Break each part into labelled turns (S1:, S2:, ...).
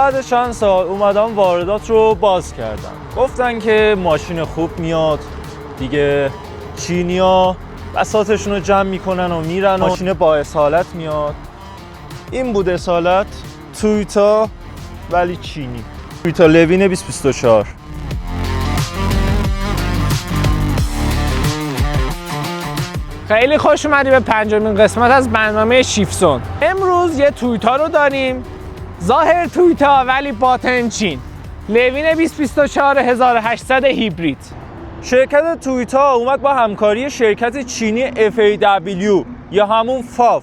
S1: بعد چند سال اومدن واردات رو باز کردن، گفتن که ماشین خوب میاد دیگه، چینیا بساطشون رو جمع میکنن و میرن، ماشین با اصالت میاد. این بود اصالت تویوتا ولی چینی، تویوتا لوین 2024.
S2: خیلی خوش اومدی به پنجمین قسمت از برنامه شیفزون. امروز یه تویوتا رو داریم، ظاهر تویوتا ولی باطن چین، لوین 2024 1800 هیبرید.
S1: شرکت تویوتا اومد با همکاری شرکت چینی FAW یا همون فاو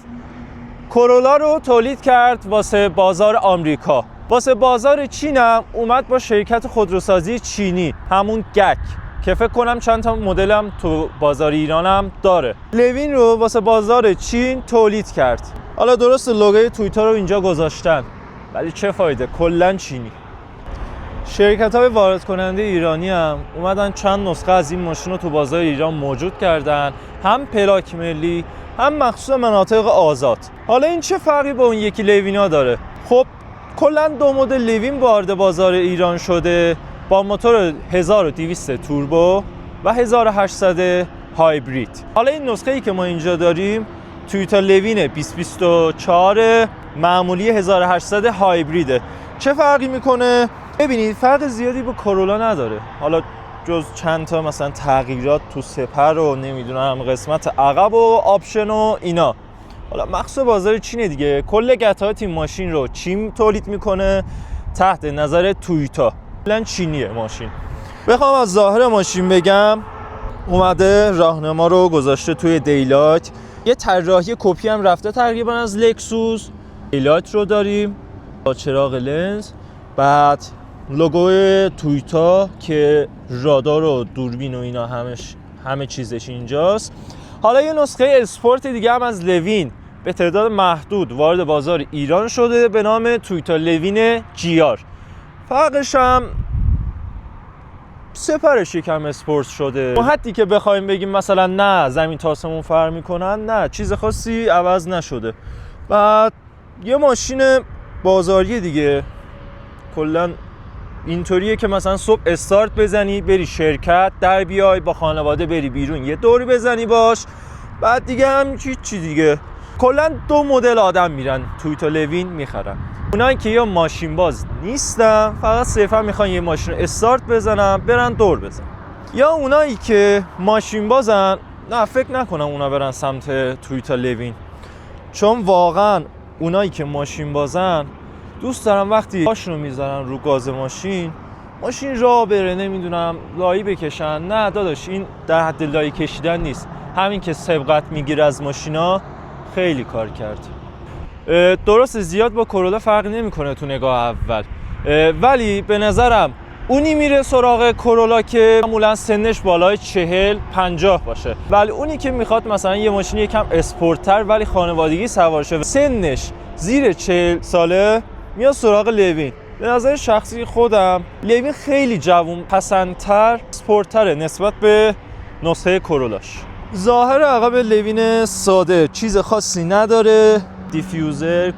S1: کرولا رو تولید کرد واسه بازار آمریکا. واسه بازار چین هم اومد با شرکت خودروسازی چینی همون گک که فکر کنم چند تا مدل هم تو بازار ایران هم داره. لوین رو واسه بازار چین تولید کرد. حالا درست لوگوی تویوتا رو اینجا گذاشتن ولی چه فایده، کلا چینی. شرکت‌های وارد کننده ایرانی هم اومدن چند نسخه از این ماشین رو تو بازار ایران موجود کردن، هم پلاک ملی هم مخصوص مناطق آزاد. حالا این چه فرقی با اون یکی لوینا داره؟ خب کلا دو مدل لوین وارد بازار ایران شده با موتور 1200 توربو و 1800 هایبرید. حالا این نسخه ای که ما اینجا داریم تویوتا لوین 2024 معمولی 1800 هایبریده. چه فرقی میکنه؟ ببینید فرق زیادی با کرولا نداره، حالا جز چند تا مثلا تغییرات تو سپر و نمیدونم قسمت عقب و آپشن و اینا. حالا مخصوص بازار چینه دیگه، کل قطعات این ماشین رو چین تولید میکنه تحت نظر تویوتا. کلاً چینیه ماشین. بخوام از ظاهر ماشین بگم، اومده راهنما رو گذاشته توی دیلایت، یه طراحی کپی هم رفته تقریبا از لکسوس. دیلایت رو داریم با چراغ لنز، بعد لوگو تویوتا که رادار و دوربین و اینا همه چیزش اینجاست. حالا یه نسخه اسپورت دیگه هم از لوین به تعداد محدود وارد بازار ایران شده به نام تویوتا لوین GR. فرقش هم سپرش یکم اسپورت شده. حدی که بخوایم بگیم مثلا نه زمین تا آسمون فرق میکنن، نه چیز خاصی عوض نشده. بعد یه ماشین بازاری دیگه، کلا اینطوریه که مثلا صبح استارت بزنی بری شرکت، در بیای با خانواده بری بیرون یه دوری بزنی باش، بعد دیگه هم چی دیگه. کلا دو مدل آدم میرن تویوتا لوین میخرن، اونایی که یا ماشین باز نیستن فقط صرفا میخوان یه ماشین استارت بزنن برن دور بزنن، یا اونایی که ماشین بازن. نه فکر نکنم اونا برن سمت تویوتا لوین، چون واقعا اونایی که ماشین بازن دوست دارم وقتی پاشون رو میذارن رو گاز ماشین راه بره، نمیدونم لایی بکشن. نه داداش، این در حد لایی کشیدن نیست، همین که سبقت میگیره از ماشینا خیلی کار کرد. درست زیاد با کرولا فرقی نمیکنه تو نگاه اول، ولی به نظرم اونی میره سراغ کرولا که معمولا سنش بالای 40-50 باشه، ولی اونی که میخواد مثلا یه ماشین یکم اسپورت‌تر ولی خانوادگی سوار شه سنش زیر 40 ساله میاد سراغ لوین. به نظر شخصی خودم لوین خیلی جوون پسندتر، اسپورت‌تره نسبت به نسخه کرولاش. ظاهر عقب لوین ساده، چیز خاصی نداره. دیفیوزر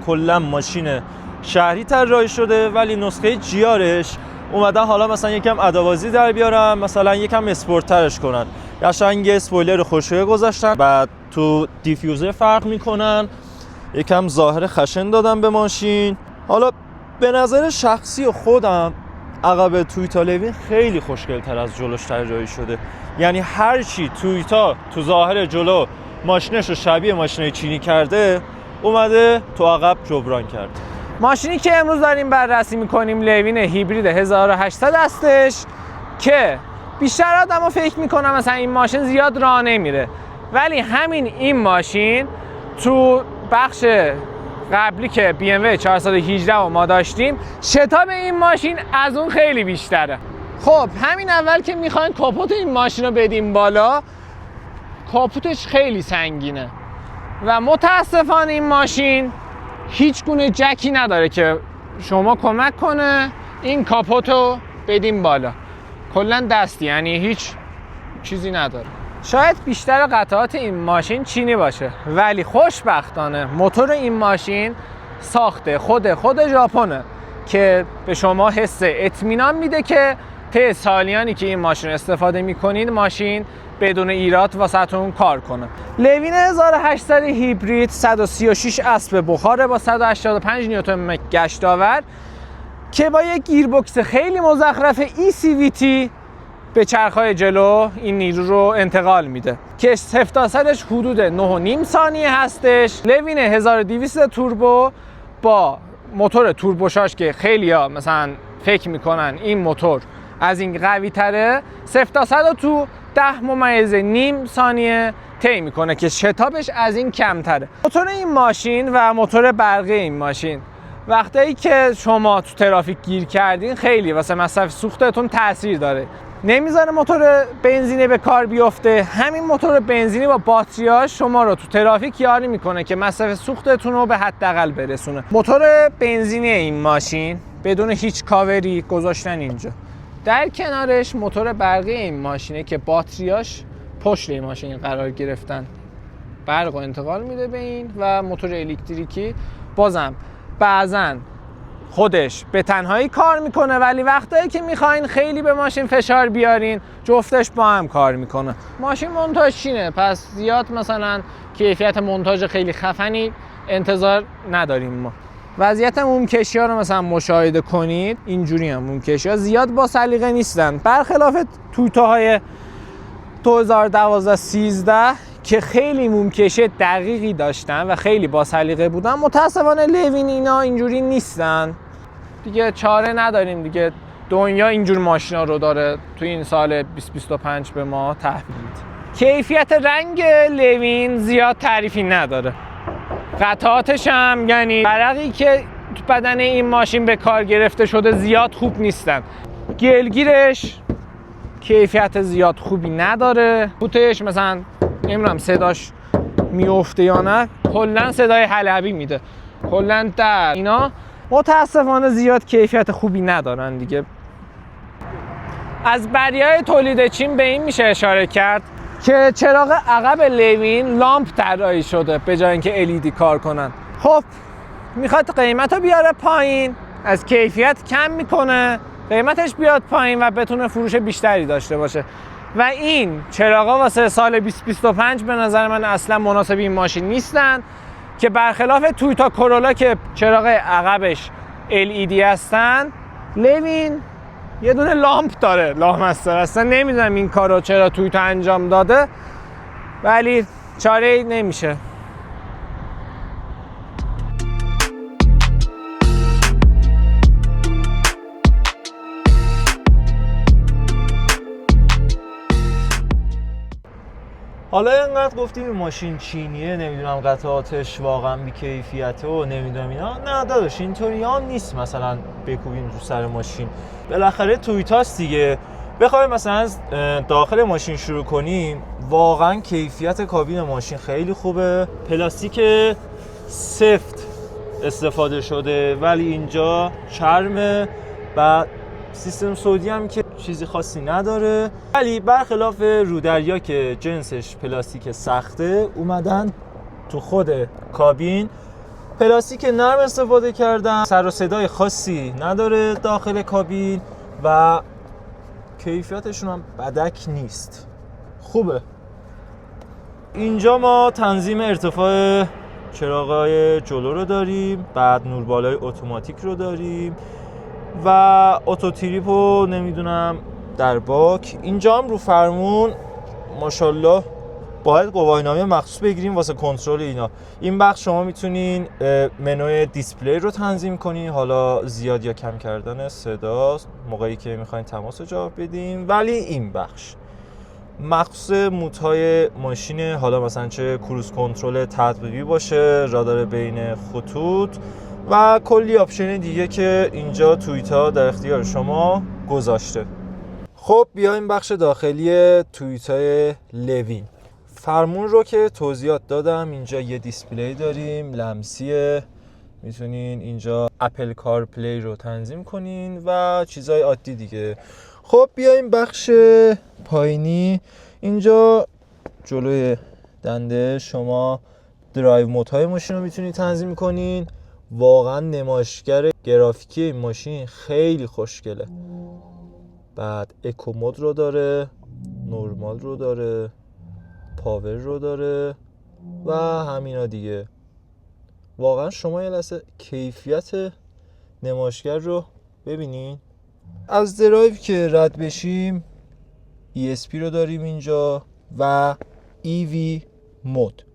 S1: کلا ماشین شهری طراحی شده، ولی نسخه جیارش اومدن حالا مثلا یکم ادوازی در بیارن، مثلا یکم اسپورت‌ترش کنن. قشنگ یه اسپویلر خوشگل گذاشتن، بعد تو دیفیوزر فرق میکنن، یکم ظاهر خشن دادن به ماشین. حالا به نظر شخصی خودم عقب تویوتا لوین خیلی خوشگل‌تر از جلوش طراحی شده، یعنی هر چی تویوتا تو ظاهر جلو ماشینش رو شبیه ماشین چینی کرده اومده تو عقب جبران کرد.
S2: ماشینی که امروز داریم بررسی میکنیم لوین هیبرید 1800 هستش که بیشتر آدم‌ها فکر میکنن مثلا این ماشین زیاد راه نمیره، ولی همین این ماشین تو بخش قبلی که BMW 418 و ما داشتیم شتاب این ماشین از اون خیلی بیشتره. خب همین اول که میخواین کاپوت این ماشین رو بدیم بالا، کاپوتش خیلی سنگینه و متاسفانه این ماشین هیچ گونه جکی نداره که شما کمک کنه این کاپوت رو بدیم بالا. کلا دستی، یعنی هیچ چیزی نداره. شاید بیشتر قطعات این ماشین چینی باشه، ولی خوشبختانه موتور این ماشین ساخته خود ژاپنه که به شما حس اطمینان میده که طی سالیانی که این ماشین رو استفاده میکنید ماشین بدون ایراد واسهتون کار کنه. لوین 1800 هیبرید 136 اسب بخاره با 185 نیوتن متر گشت آور که با یک گیربکس خیلی مزخرف ECVT به چرخهای جلو این نیرو رو انتقال میده که 0 تا 100ش حدود 9.5 ثانیه هستش. لوین 1200 توربو با موتور توربوشاش که خیلی‌ها مثلا فکر میکنن این موتور از این قوی تره، 0 تا 100 رو تو 10.5 ثانیه طی میکنه که شتابش از این کمتره. موتور این ماشین و موتور برقی این ماشین وقتی که شما تو ترافیک گیر کردین خیلی واسه مصرف سوختتون تاثیر داره. نمیذاره موتور بنزینی به کار بیفته. همین موتور بنزینی با باتریاش شما رو تو ترافیک یاری میکنه که مصرف سوختتون رو به حداقل برسونه. موتور بنزینی این ماشین بدون هیچ کاوری گذاشتن اینجا. در کنارش موتور برقی این ماشینه که باتریاش پشت این ماشین قرار گرفتن، برق رو انتقال میده به این و موتور الکتریکی بازم بعضن خودش به تنهایی کار میکنه، ولی وقتایی که میخواین خیلی به ماشین فشار بیارین جفتش با هم کار میکنه. ماشین مونتاژ چینه، پس زیاد مثلا کیفیت مونتاژ خیلی خفنی انتظار نداریم ما. وضعیت مومکشی ها رو مثلا مشاهده کنید، اینجوری هم مومکشی ها زیاد با سلیقه نیستن، برخلاف تویوتاهای 2012-13 که خیلی مومکشی دقیقی داشتن و خیلی با سلیقه بودن. متاسفانه لوین اینا اینجوری نیستن دیگه، چاره نداریم دیگه، دنیا اینجور ماشینا رو داره تو این سال 2025 به ما تحویل میده. کیفیت رنگ لوین زیاد تعریفی نداره. قطعاتش هم یعنی ورقی که تو بدن این ماشین به کار گرفته شده زیاد خوب نیستن. گلگیرش کیفیت زیاد خوبی نداره. بوتش مثلا نمیدونم صداش میفته یا نه، کلا صدای حلبی میده. کلا در اینا متاسفانه زیاد کیفیت خوبی ندارن دیگه. از بدیهای تولید چین به این میشه اشاره کرد که چراغ عقب لوین لامپ طراحی شده به جای اینکه LED کار کنن. خب میخواد قیمت رو بیاره پایین، از کیفیت کم میکنه، قیمتش بیاد پایین و بتونه فروش بیشتری داشته باشه و این چراغا واسه سال 2025 به نظر من اصلا مناسب این ماشین نیستن، که برخلاف تویوتا کورولا که چراغ عقبش LED هستن، لوین یه دونه لامپ داره لامستر. اصلا نمیدونم این کارو چرا تویوتا انجام داده، ولی چاره‌ای نمیشه.
S1: حالا اینقدر گفتیم این ماشین چینیه، نمیدونم قطعاتش واقعا بی‌کیفیته و نمیدونم اینا. نه داداش اینطوری هم نیست مثلا بکوبیم رو سر ماشین. بالاخره تویوتاست دیگه. بخوایم مثلا داخل ماشین شروع کنیم، واقعا کیفیت کابین ماشین خیلی خوبه. پلاستیک سفت استفاده شده ولی اینجا چرمه و سیستم صوتی هم که چیزی خاصی نداره، ولی برخلاف رودریا که جنسش پلاستیک سخته، اومدن تو خود کابین پلاستیک نرم استفاده کردن. سر و صدای خاصی نداره داخل کابین و کیفیتشون هم بدک نیست، خوبه. اینجا ما تنظیم ارتفاع چراغای جلو رو داریم، بعد نوربالای اتوماتیک رو داریم و اتو تریپ و نمیدونم در باک. اینجا هم رو فرمون ماشاءالله باید گواهینامه مخصوص بگیریم واسه کنترل اینا. این بخش شما میتونین منوی دیسپلی رو تنظیم کنین، حالا زیاد یا کم کردن صدا موقعی که میخواین تماس جواب بدیم. ولی این بخش مخصوص مودهای ماشینه، حالا مثلا چه کروز کنترل تطبیقی باشه، رادار بین خطوط و کلی آپشن دیگه که اینجا تویوتا در اختیار شما گذاشته. خب بیایم بخش داخلی تویوتا لوین. فرمون رو که توضیحات دادم، اینجا یه دیسپلی داریم لمسیه، میتونین اینجا اپل کار پلی رو تنظیم کنین و چیزای عادی دیگه. خب بیایم بخش پایینی. اینجا جلوی دنده شما درایو مودهای ماشین رو میتونید تنظیم کنین، واقعا نمایشگر گرافیکی این ماشین خیلی خوشگله. بعد اکو مود رو داره، نورمال رو داره، پاور رو داره و همینا دیگه. واقعا شما یه لحظه کیفیت نمایشگر رو ببینین. از درایو که رد بشیم ESP رو داریم اینجا و EV مود.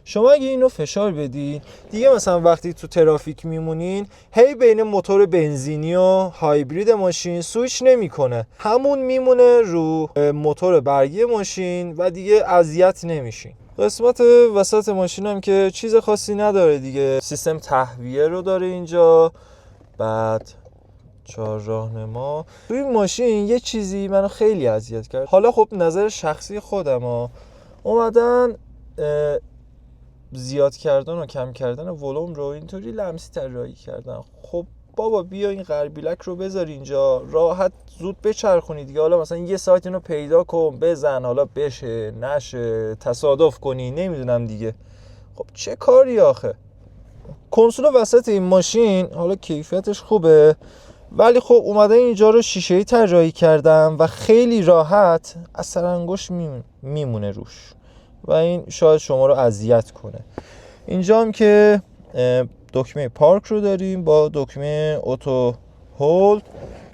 S1: شما اگه اینو فشار بدین دیگه، مثلا وقتی تو ترافیک میمونین هی بین موتور بنزینی و هایبرید ماشین سویچ نمیکنه، همون میمونه رو موتور برگی ماشین و دیگه اذیت نمیشین. قسمت وسط ماشین هم که چیز خاصی نداره دیگه، سیستم تهویه رو داره اینجا. بعد 4 راهنما. توی این ماشین یه چیزی منو خیلی اذیت کرد، حالا خب نظر شخصی خودم اومدن زیاد کردن و کم کردن ولوم رو اینطوری لمسی طراحی کردن. خب بابا بیا این غربیلک رو بذار اینجا، راحت زود بچرخونی دیگه. حالا مثلا یه ساعت اینو پیدا کن بزن، حالا بشه نشه تصادف کنی نمیدونم دیگه. خب چه کاری آخه. کنسول وسط این ماشین حالا کیفیتش خوبه، ولی خب اومده اینجا رو شیشه‌ای طراحی کردم و خیلی راحت اثر انگشت میمونه روش و این شاید شما رو اذیت کنه. اینجا هم که دکمه پارک رو داریم با دکمه اوتو هولد.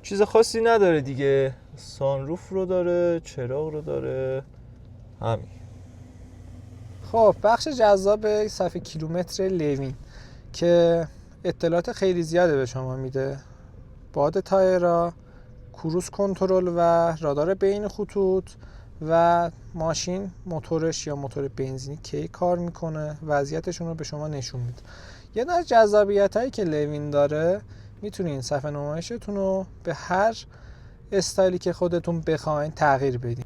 S1: چیز خاصی نداره دیگه. سانروف رو داره، چراغ رو داره، همین.
S2: خب بخش جذاب صفحه کیلومتر لوین که اطلاعات خیلی زیاده به شما میده. باد تایرها، کروز کنترل و رادار بین خطوط و ماشین موتورش یا موتور بنزینی کی کار میکنه، وضعیتشون رو به شما نشون میده. یه از جذابیت هایی که لوین داره، میتونین صفحه نمایشتون رو به هر استایلی که خودتون بخواین تغییر بدین.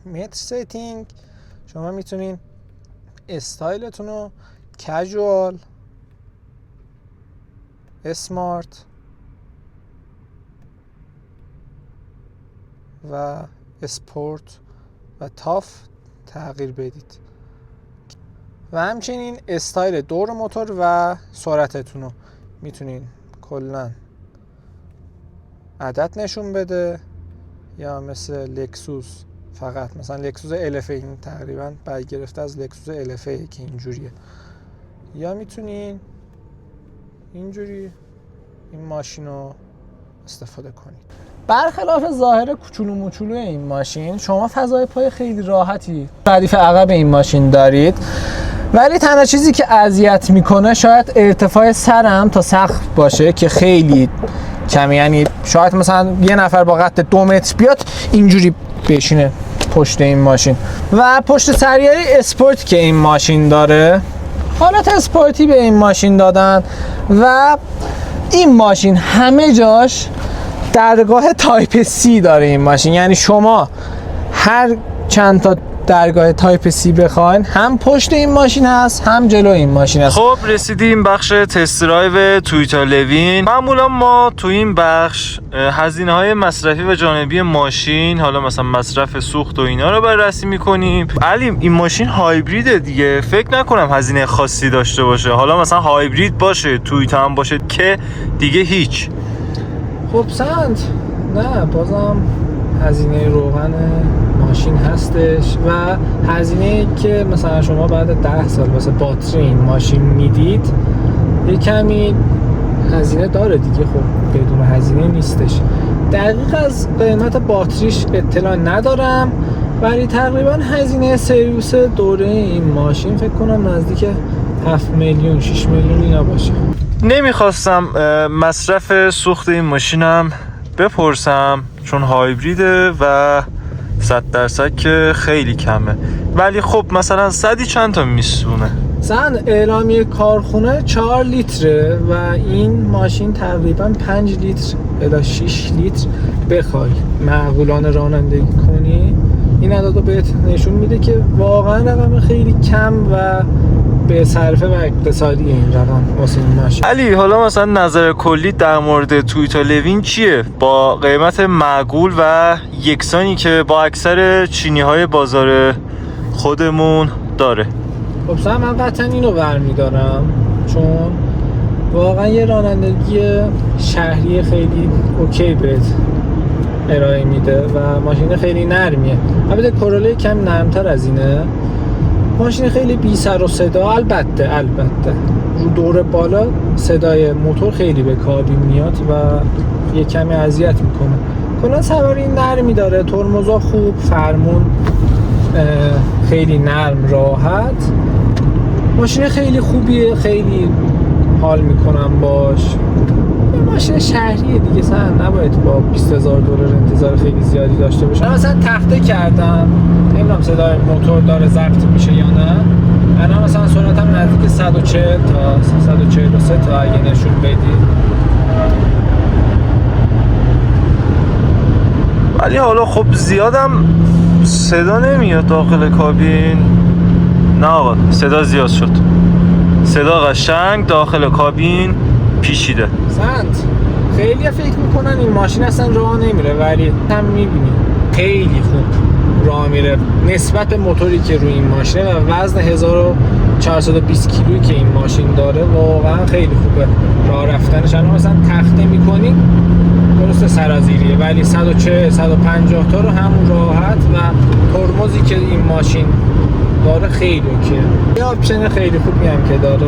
S2: متر سیتینگ، شما میتونین استایلتون رو کژوال، اسمارت و اسپورت و تاف تغییر بدید و همچنین استایل دور موتور و سرعتتون رو میتونین کلا عدد نشون بده، یا مثل لکسوس فقط مثلا لکسوس LF این تقریبا برگرفته از لکسوس LF که اینجوریه، یا میتونین اینجوری این ماشین رو استفاده کنید. برخلاف ظاهر کوچولو موچولو این ماشین، شما فضای پای خیلی راحتی ردیف عقب این ماشین دارید، ولی تنها چیزی که اذیت میکنه شاید ارتفاع سرم تا سقف باشه که خیلی کمی، یعنی شاید مثلا یه نفر با قد 2 متر بیاد اینجوری بشینه پشت این ماشین. و پشت سریعه اسپورت که این ماشین داره، حالت اسپورتی به این ماشین دادن و این ماشین همه جاش درگاه تایپ C داره این ماشین، یعنی شما هر چند تا درگاه تایپ C بخواین هم پشت این ماشین هست هم جلو این ماشین هست.
S1: خب رسیدیم بخش تست درایو تویوتا لوین. معمولا ما تو این بخش هزینه های مصرفی و جانبی ماشین، حالا مثلا مصرف سوخت و اینا رو بررسی میکنیم. علی این ماشین هایبریده دیگه، فکر نکنم هزینه خاصی داشته باشه. حالا مثلا هایبرید باشه تویوتا هم باشه که دیگه هیچ.
S2: خب سند نه، بازم هزینه روغن ماشین هستش و هزینه که مثلا شما بعد 10 سال واسه باتری این ماشین میدید یه کمی هزینه داره دیگه. خب بدون هزینه نیستش. دقیق از قیمت باتریش اطلاع ندارم، ولی تقریبا هزینه سرویس دوره این ماشین فکر کنم نزدیک 7 میلیون 6 میلیون اینا باشه.
S1: نمیخواستم مصرف سوخت این ماشینم بپرسم چون هایبریده و 100% که خیلی کمه، ولی خب مثلا 100 چند تا میسونه.
S2: زن اعلامیه کارخونه 4 لیتره و این ماشین تقریبا 5 لیتر الی 6 لیتر بخوای معقولانه رانندگی کنی، این عدد رو بهت نشون میده که واقعا رقم خیلی کم و به صرفه و اقتصادی این رقم واسه این ماشین.
S1: علی حالا مثلا نظر کلی در مورد تویوتا لوین چیه با قیمت معقول و یکسانی که با اکثر چینی های بازار خودمون داره؟
S2: خب من قطعا اینو برمیدارم
S3: چون واقعا یه رانندگی شهری خیلی اوکی بهت ارائه میده و ماشین خیلی نرمیه. البته کورولای کم نرمتر از اینه. ماشین خیلی بی سر و صدا، البته رو دور بالا صدای موتور خیلی به کابین میاد و یه کمی اذیت میکنه. کلا سواری نرمی داره، ترمزا خوب، فرمون خیلی نرم راحت. ماشین خیلی خوبیه، خیلی حال میکنم باش. ماشین شهریه دیگه، سن نباید با $20,000 انتظار خیلی زیادی داشته باشه. من مثلا تخته کردم، نمیدونم صدای موتور داره ضبط میشه یا نه. الان مثلا سرعتم نزدیک 140 تا 143 تا اگه نشون بدی.
S1: ولی حالا خب زیادم صدا نمیاد داخل کابین. نه آقا صدا زیاد شد، صدا قشنگ داخل کابین پیچیده.
S3: سنت خیلی فکر میکنن این ماشین اصلا راه نمیره، ولی هم میبینی خیلی خوب راه میره نسبت به موتوری که روی این ماشینه و وزن 1420 کیلویی که این ماشین داره. واقعا خیلی خوبه راه رفتنش. الان مثلا تخته میکنی درست سرازیریه، ولی 140 150 تا رو همون راحت و ترمزی که این ماشین داره خیلی اوکیه. یه آپشن خیلی خوبی هم که داره،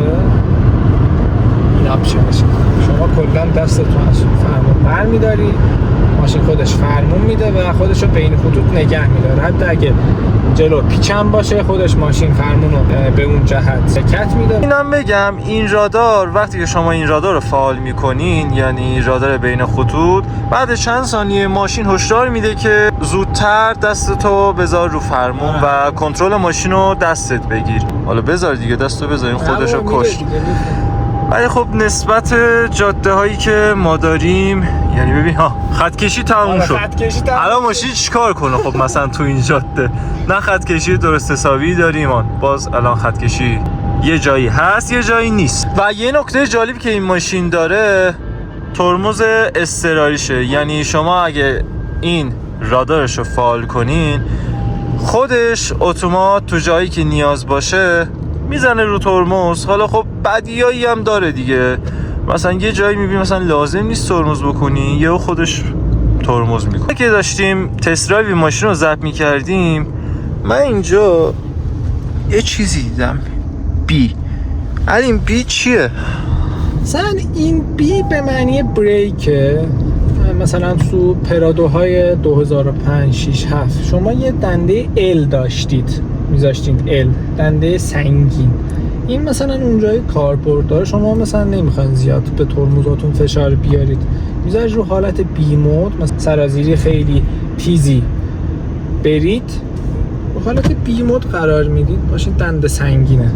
S3: این آپشنش شما کلا دستتون از فرمون برمی‌داری، ماشین خودش فرمون میده و خودش رو بین خطوط نگه میداره. حتی اگه جلو پیچم باشه خودش ماشین فرمون رو به اون جهت سکت میده.
S1: اینم بگم این رادار وقتی که شما این رادار رو فعال میکنین، یعنی رادار بین خطوط، بعد چند ثانیه ماشین هشدار میده که زودتر دستتو بذار رو فرمون و کنترل ماشین رو دستت بگیر. حالا بذار دیگه، دستو بذار، این خودش رو کشت. ولی خب نسبت جاده هایی که ما داریم، یعنی ببین ها خط کشی تموم شد، الان ماشین چیکار کنه؟ خب مثلا تو این جاده نه خط کشی درست حسابی داریم، باز الان خط کشی یه جایی هست یه جایی نیست. و یه نکته جالب که این ماشین داره ترمز اضطراریشه، یعنی شما اگه این رادارش رو فعال کنین خودش اتومات تو جایی که نیاز باشه میزنه رو ترمز. حالا خب بدیایی هم داره دیگه، مثلا یه جایی میبینی مثلا لازم نیست ترمز بکنی، یهو خودش ترمز میکنه. که داشتیم تست درایو ماشین رو ضبط میکردیم، من اینجا یه چیزی دیدم بی. این بی چیه؟
S3: مثلا این بی به معنی بریکه. مثلا تو پرادوهای 2005 6 7 شما یه دنده ال داشتید، میذاشتید ال، دنده سنگین. این مثلا اونجای کاربرد داره، شما مثلا نمیخواین زیاد به ترمزاتون فشار بیارید، میذارید رو حالت بی مود، مثلا سرازیری خیلی تیزی برید رو حالت بی مود قرار میدید، باشین دنده سنگینه،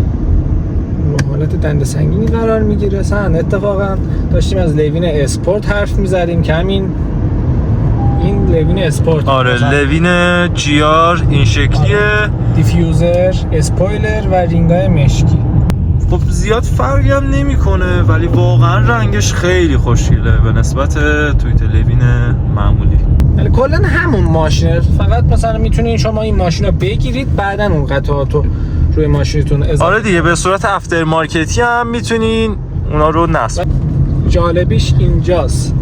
S3: رو حالت دنده سنگینی قرار میگیره. مثلا اتفاقا داشتیم از لوین اسپورت حرف میزدیم که همین این لوین اسپورت،
S1: آره لوین جی آر این شکلیه،
S3: دیفیوزر، اسپویلر و رینگای مشکی.
S1: خب زیاد فرقی هم نمیکنه، ولی واقعا رنگش خیلی خوشگله به نسبت توییت لوین معمولی.
S3: ولی کلا همون ماشینه، فقط مثلا میتونین شما این ماشین رو بگیرید بعداً اون قطعاتو روی ماشینتون اضافه.
S1: آره دیگه به صورت افتر مارکتی هم میتونین اونا رو نصب.
S3: جالبیش اینجاست،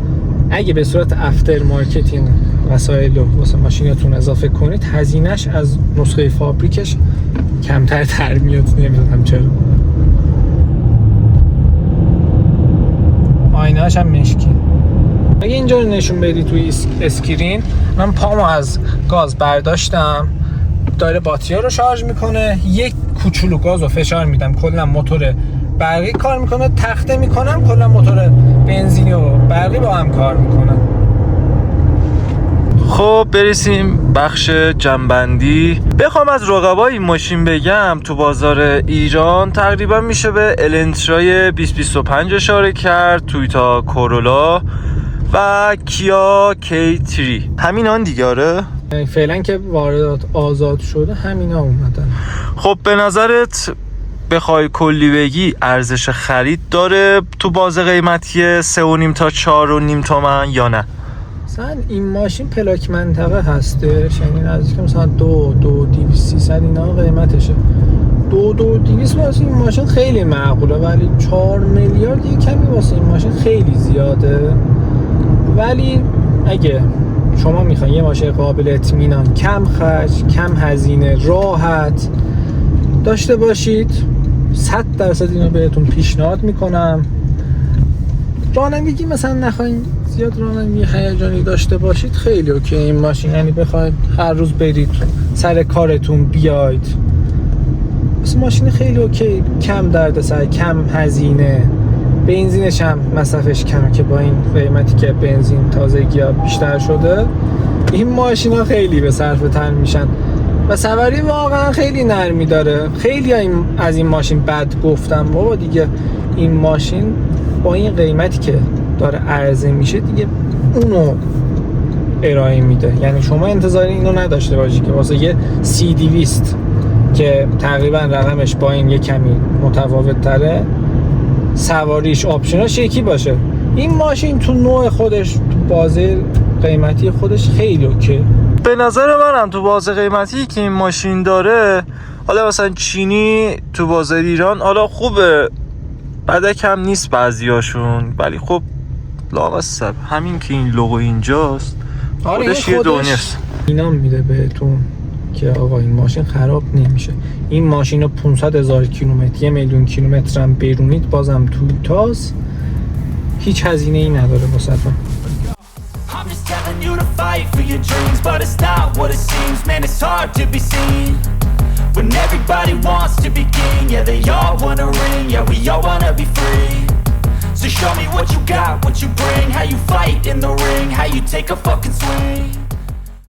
S3: اگه به صورت افتر مارکتینگ وسایل رو واسه ماشینتون اضافه کنید هزینه‌اش از نسخه فابریکش کمتر میاد. نمیدونم چرا. آینه‌اش هم مشکی. اگه اینجا رو نشون بدی توی اسکرین، من پامو از گاز برداشتم، داره باتری رو شارژ میکنه، یک کوچولو گاز رو فشار میدم کلا موتور برقی کار میکنه، تخته میکنم کلا موتور بنزینی و برقی با هم کار میکنن.
S1: خب برسیم بخش جنبندی. بخوام از رقبای این ماشین بگم، تو بازار ایران تقریبا میشه به الانترای 2025 اشاره کرد، تویوتا کورولا و کیا کی3. همینان دیگه. آره
S3: فعلا که واردات آزاد شده همینا اومدن.
S1: خب به نظرت بخوای کلی بگی ارزش خرید داره تو باز قیمتی 3.5 تا 4.5 تومن یا نه؟
S3: مثلا این ماشین پلاک منطقه هستش، یعنی نزدیک مثلا 200 300 اینا قیمتشه. 200 واسه این ماشین خیلی معقوله، ولی 4 میلیارد یه کمی واسه این ماشین خیلی زیاده. ولی اگه شما میخواین یه ماشین قابل اطمینان، کم خرج، کم هزینه، راحت داشته باشید، 100% اینو بهتون پیشنهاد میکنم. رانندگی مثلا نخواین زیاد رانندگی هیجانی داشته باشید، خیلی اوکی این ماشین. یعنی بخواید هر روز برید سر کارتون بیاید، مثلا ماشین خیلی اوکی، کم دردسر، کم هزینه، بنزینش هم مصرفش کمه که با این قیمتی که بنزین تازگی‌ها بیشتر شده این ماشینا خیلی به صرف تن میشن و سواری واقعا خیلی نرمی داره. خیلی از این ماشین بد گفتم بابا دیگه، این ماشین با این قیمتی که داره عرضه میشه دیگه اونو ارائه میده. یعنی شما انتظار اینو نداشته باشی که واسه یه C200 که تقریبا رقمش با این یه کمی متفاوت تره، سواریش آپشناش یکی باشه. این ماشین تو نوع خودش، تو بازه قیمتی خودش خیلی اوکی.
S1: به نظر منم تو بازه قیمتی که این ماشین داره، حالا مثلا چینی تو بازار ایران حالا خوبه، بدک هم نیست بعضیاشون، ولی خب لامصب همین که این لوگو اینجاست خودش یه دنیاست.
S3: اینا میده بهتون که آقا این ماشین خراب نمیشه. این ماشین رو 500,000 کیلومتر، 1,000,000 کیلومتر هم برونید بازم توتاست، هیچ هزینه ای نداره واسهتون.
S4: I'm just telling you to fight for your dreams, but it's not what it seems. Man, it's hard to be seen when everybody wants to be king. Yeah, they all wanna ring. Yeah, we all wanna be free. So show me what you got, what you bring, how you fight in the ring, how you take a fucking swing.